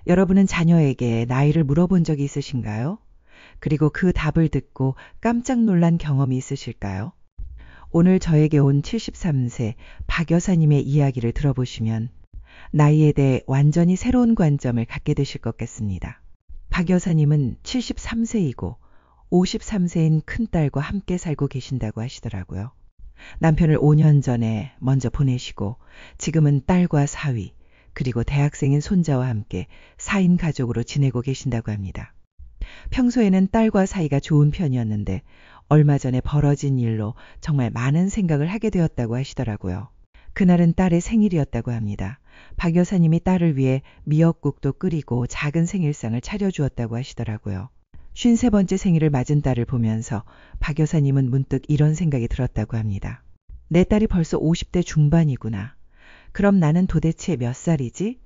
여러분은 자녀에게 나이를 물어본 적이 있으신가요? 그리고 그 답을 듣고 깜짝 놀란 경험이 있으실까요? 오늘 저에게 온 73세 박 여사님의 이야기를 들어보시면 나이에 대해 완전히 새로운 관점을 갖게 되실 것 같습니다. 박 여사님은 73세이고 53세인 큰딸과 함께 살고 계신다고 하시더라고요. 남편을 5년 전에 먼저 보내시고 지금은 딸과 사위 그리고 대학생인 손자와 함께 4인 가족으로 지내고 계신다고 합니다. 평소에는 딸과 사이가 좋은 편이었는데 얼마 전에 벌어진 일로 정말 많은 생각을 하게 되었다고 하시더라고요. 그날은 딸의 생일이었다고 합니다. 박 여사님이 딸을 위해 미역국도 끓이고 작은 생일상을 차려주었다고 하시더라고요. 53번째 생일을 맞은 딸을 보면서 박 여사님은 문득 이런 생각이 들었다고 합니다. 내 딸이 벌써 50대 중반이구나. 그럼 나는 도대체 몇 살이지?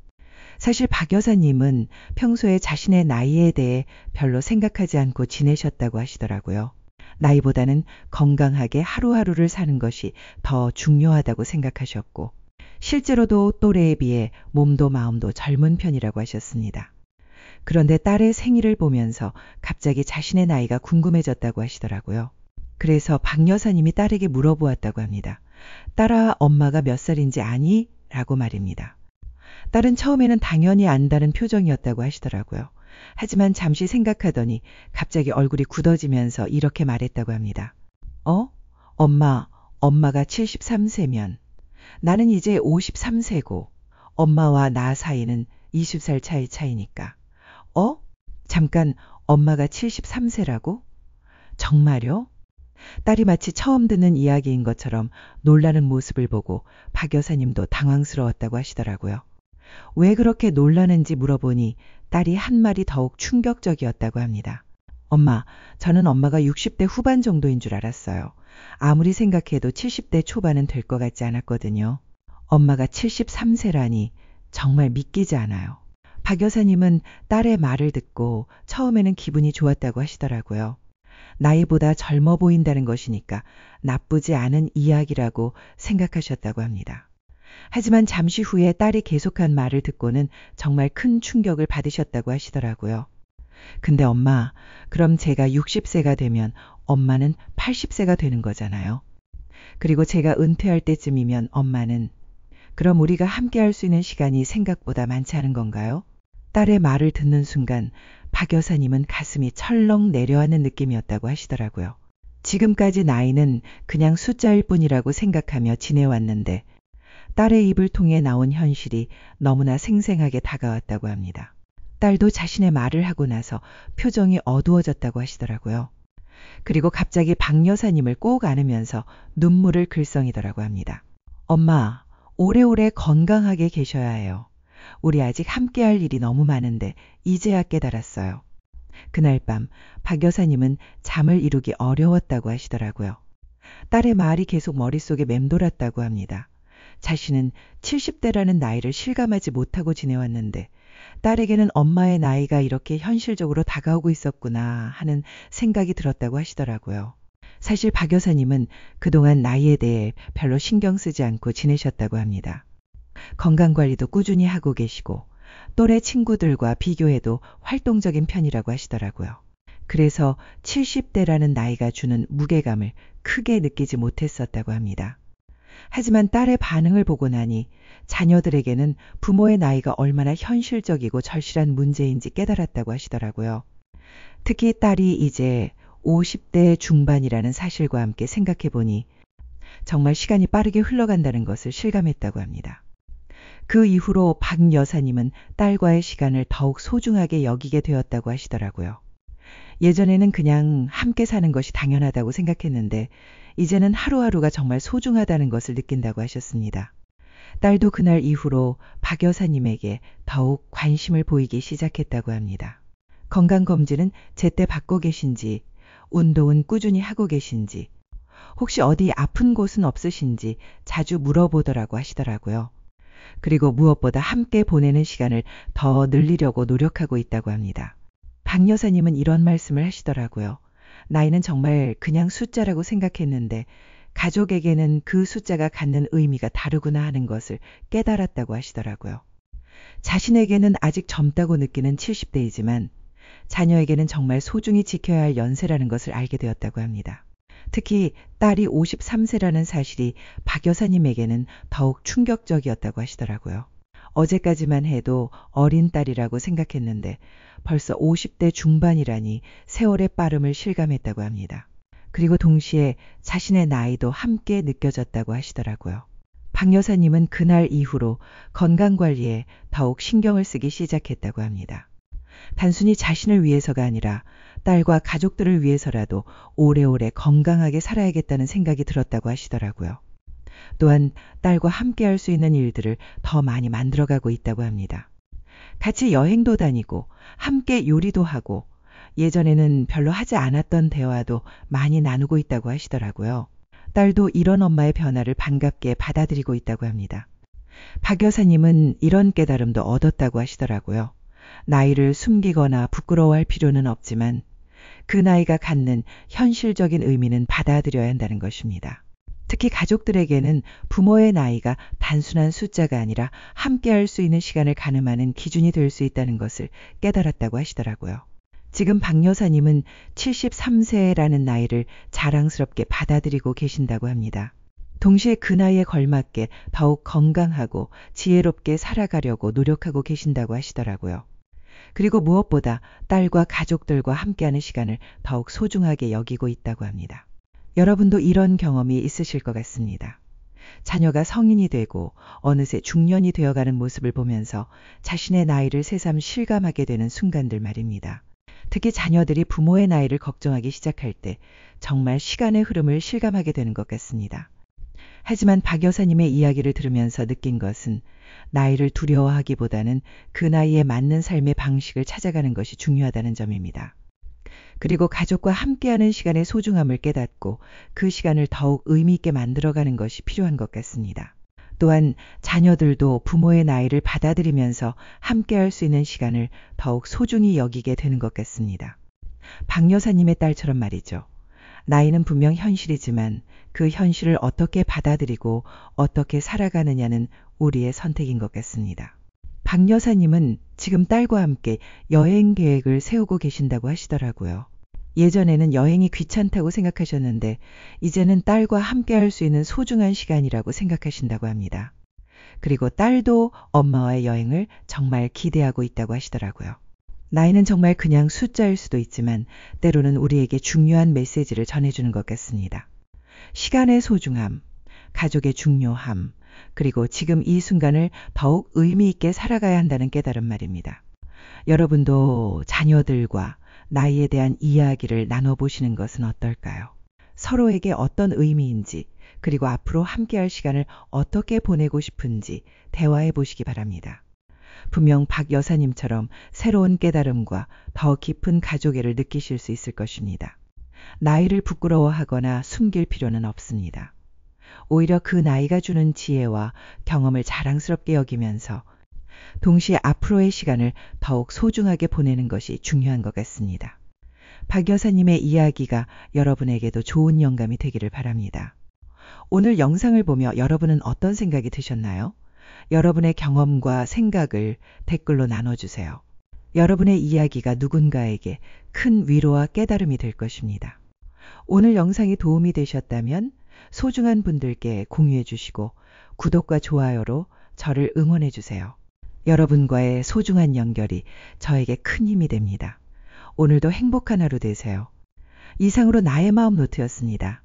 사실 박 여사님은 평소에 자신의 나이에 대해 별로 생각하지 않고 지내셨다고 하시더라고요. 나이보다는 건강하게 하루하루를 사는 것이 더 중요하다고 생각하셨고 실제로도 또래에 비해 몸도 마음도 젊은 편이라고 하셨습니다. 그런데 딸의 생일을 보면서 갑자기 자신의 나이가 궁금해졌다고 하시더라고요. 그래서 박 여사님이 딸에게 물어보았다고 합니다. 딸아, 엄마가 몇 살인지 아니? 라고 말입니다. 딸은 처음에는 당연히 안다는 표정이었다고 하시더라고요. 하지만 잠시 생각하더니 갑자기 얼굴이 굳어지면서 이렇게 말했다고 합니다. 엄마가 73세면 나는 이제 53세고 엄마와 나 사이는 20살 차이니까. 잠깐 엄마가 73세라고? 정말요? 딸이 마치 처음 듣는 이야기인 것처럼 놀라는 모습을 보고 박 여사님도 당황스러웠다고 하시더라고요. 왜 그렇게 놀라는지 물어보니 딸이 한 말이 더욱 충격적이었다고 합니다. 엄마, 저는 엄마가 60대 후반 정도인 줄 알았어요. 아무리 생각해도 70대 초반은 될 것 같지 않았거든요. 엄마가 73세라니 정말 믿기지 않아요. 박 여사님은 딸의 말을 듣고 처음에는 기분이 좋았다고 하시더라고요. 나이보다 젊어 보인다는 것이니까 나쁘지 않은 이야기라고 생각하셨다고 합니다. 하지만 잠시 후에 딸이 계속한 말을 듣고는 정말 큰 충격을 받으셨다고 하시더라고요. 근데 엄마, 그럼 제가 60세가 되면 엄마는 80세가 되는 거잖아요. 그리고 제가 은퇴할 때쯤이면 엄마는 그럼 우리가 함께 할 수 있는 시간이 생각보다 많지 않은 건가요? 딸의 말을 듣는 순간 박 여사님은 가슴이 철렁 내려앉는 느낌이었다고 하시더라고요. 지금까지 나이는 그냥 숫자일 뿐이라고 생각하며 지내왔는데 딸의 입을 통해 나온 현실이 너무나 생생하게 다가왔다고 합니다. 딸도 자신의 말을 하고 나서 표정이 어두워졌다고 하시더라고요. 그리고 갑자기 박 여사님을 꼭 안으면서 눈물을 글썽이더라고 합니다. 엄마, 오래오래 건강하게 계셔야 해요. 우리 아직 함께할 일이 너무 많은데 이제야 깨달았어요. 그날 밤 박 여사님은 잠을 이루기 어려웠다고 하시더라고요. 딸의 말이 계속 머릿속에 맴돌았다고 합니다. 자신은 70대라는 나이를 실감하지 못하고 지내왔는데 딸에게는 엄마의 나이가 이렇게 현실적으로 다가오고 있었구나 하는 생각이 들었다고 하시더라고요. 사실 박 여사님은 그동안 나이에 대해 별로 신경 쓰지 않고 지내셨다고 합니다. 건강관리도 꾸준히 하고 계시고 또래 친구들과 비교해도 활동적인 편이라고 하시더라고요. 그래서 70대라는 나이가 주는 무게감을 크게 느끼지 못했었다고 합니다. 하지만 딸의 반응을 보고 나니 자녀들에게는 부모의 나이가 얼마나 현실적이고 절실한 문제인지 깨달았다고 하시더라고요. 특히 딸이 이제 50대 중반이라는 사실과 함께 생각해 보니 정말 시간이 빠르게 흘러간다는 것을 실감했다고 합니다. 그 이후로 박 여사님은 딸과의 시간을 더욱 소중하게 여기게 되었다고 하시더라고요. 예전에는 그냥 함께 사는 것이 당연하다고 생각했는데 이제는 하루하루가 정말 소중하다는 것을 느낀다고 하셨습니다. 딸도 그날 이후로 박 여사님에게 더욱 관심을 보이기 시작했다고 합니다. 건강검진은 제때 받고 계신지, 운동은 꾸준히 하고 계신지, 혹시 어디 아픈 곳은 없으신지 자주 물어보더라고 하시더라고요. 그리고 무엇보다 함께 보내는 시간을 더 늘리려고 노력하고 있다고 합니다. 박 여사님은 이런 말씀을 하시더라고요. 나이는 정말 그냥 숫자라고 생각했는데 가족에게는 그 숫자가 갖는 의미가 다르구나 하는 것을 깨달았다고 하시더라고요. 자신에게는 아직 젊다고 느끼는 70대이지만 자녀에게는 정말 소중히 지켜야 할 연세라는 것을 알게 되었다고 합니다. 특히 딸이 53세라는 사실이 박 여사님에게는 더욱 충격적이었다고 하시더라고요. 어제까지만 해도 어린 딸이라고 생각했는데 벌써 50대 중반이라니 세월의 빠름을 실감했다고 합니다. 그리고 동시에 자신의 나이도 함께 느껴졌다고 하시더라고요. 박 여사님은 그날 이후로 건강관리에 더욱 신경을 쓰기 시작했다고 합니다. 단순히 자신을 위해서가 아니라 딸과 가족들을 위해서라도 오래오래 건강하게 살아야겠다는 생각이 들었다고 하시더라고요. 또한 딸과 함께 할 수 있는 일들을 더 많이 만들어가고 있다고 합니다. 같이 여행도 다니고 함께 요리도 하고 예전에는 별로 하지 않았던 대화도 많이 나누고 있다고 하시더라고요. 딸도 이런 엄마의 변화를 반갑게 받아들이고 있다고 합니다. 박 여사님은 이런 깨달음도 얻었다고 하시더라고요. 나이를 숨기거나 부끄러워할 필요는 없지만 그 나이가 갖는 현실적인 의미는 받아들여야 한다는 것입니다. 특히 가족들에게는 부모의 나이가 단순한 숫자가 아니라 함께 할 수 있는 시간을 가늠하는 기준이 될 수 있다는 것을 깨달았다고 하시더라고요. 지금 박 여사님은 73세라는 나이를 자랑스럽게 받아들이고 계신다고 합니다. 동시에 그 나이에 걸맞게 더욱 건강하고 지혜롭게 살아가려고 노력하고 계신다고 하시더라고요. 그리고 무엇보다 딸과 가족들과 함께하는 시간을 더욱 소중하게 여기고 있다고 합니다. 여러분도 이런 경험이 있으실 것 같습니다. 자녀가 성인이 되고 어느새 중년이 되어가는 모습을 보면서 자신의 나이를 새삼 실감하게 되는 순간들 말입니다. 특히 자녀들이 부모의 나이를 걱정하기 시작할 때 정말 시간의 흐름을 실감하게 되는 것 같습니다. 하지만 박 여사님의 이야기를 들으면서 느낀 것은 나이를 두려워하기보다는 그 나이에 맞는 삶의 방식을 찾아가는 것이 중요하다는 점입니다. 그리고 가족과 함께하는 시간의 소중함을 깨닫고 그 시간을 더욱 의미 있게 만들어가는 것이 필요한 것 같습니다. 또한 자녀들도 부모의 나이를 받아들이면서 함께할 수 있는 시간을 더욱 소중히 여기게 되는 것 같습니다. 박 여사님의 딸처럼 말이죠. 나이는 분명 현실이지만 그 현실을 어떻게 받아들이고 어떻게 살아가느냐는 우리의 선택인 것 같습니다. 박 여사님은 지금 딸과 함께 여행 계획을 세우고 계신다고 하시더라고요. 예전에는 여행이 귀찮다고 생각하셨는데 이제는 딸과 함께 할 수 있는 소중한 시간이라고 생각하신다고 합니다. 그리고 딸도 엄마와의 여행을 정말 기대하고 있다고 하시더라고요. 나이는 정말 그냥 숫자일 수도 있지만 때로는 우리에게 중요한 메시지를 전해주는 것 같습니다. 시간의 소중함, 가족의 중요함, 그리고 지금 이 순간을 더욱 의미 있게 살아가야 한다는 깨달음 말입니다. 여러분도 자녀들과 나이에 대한 이야기를 나눠보시는 것은 어떨까요? 서로에게 어떤 의미인지, 그리고 앞으로 함께할 시간을 어떻게 보내고 싶은지 대화해 보시기 바랍니다. 분명 박 여사님처럼 새로운 깨달음과 더 깊은 가족애를 느끼실 수 있을 것입니다. 나이를 부끄러워하거나 숨길 필요는 없습니다. 오히려 그 나이가 주는 지혜와 경험을 자랑스럽게 여기면서 동시에 앞으로의 시간을 더욱 소중하게 보내는 것이 중요한 것 같습니다. 박 여사님의 이야기가 여러분에게도 좋은 영감이 되기를 바랍니다. 오늘 영상을 보며 여러분은 어떤 생각이 드셨나요? 여러분의 경험과 생각을 댓글로 나눠주세요. 여러분의 이야기가 누군가에게 큰 위로와 깨달음이 될 것입니다. 오늘 영상이 도움이 되셨다면 소중한 분들께 공유해 주시고 구독과 좋아요로 저를 응원해 주세요. 여러분과의 소중한 연결이 저에게 큰 힘이 됩니다. 오늘도 행복한 하루 되세요. 이상으로 나의 마음 노트였습니다.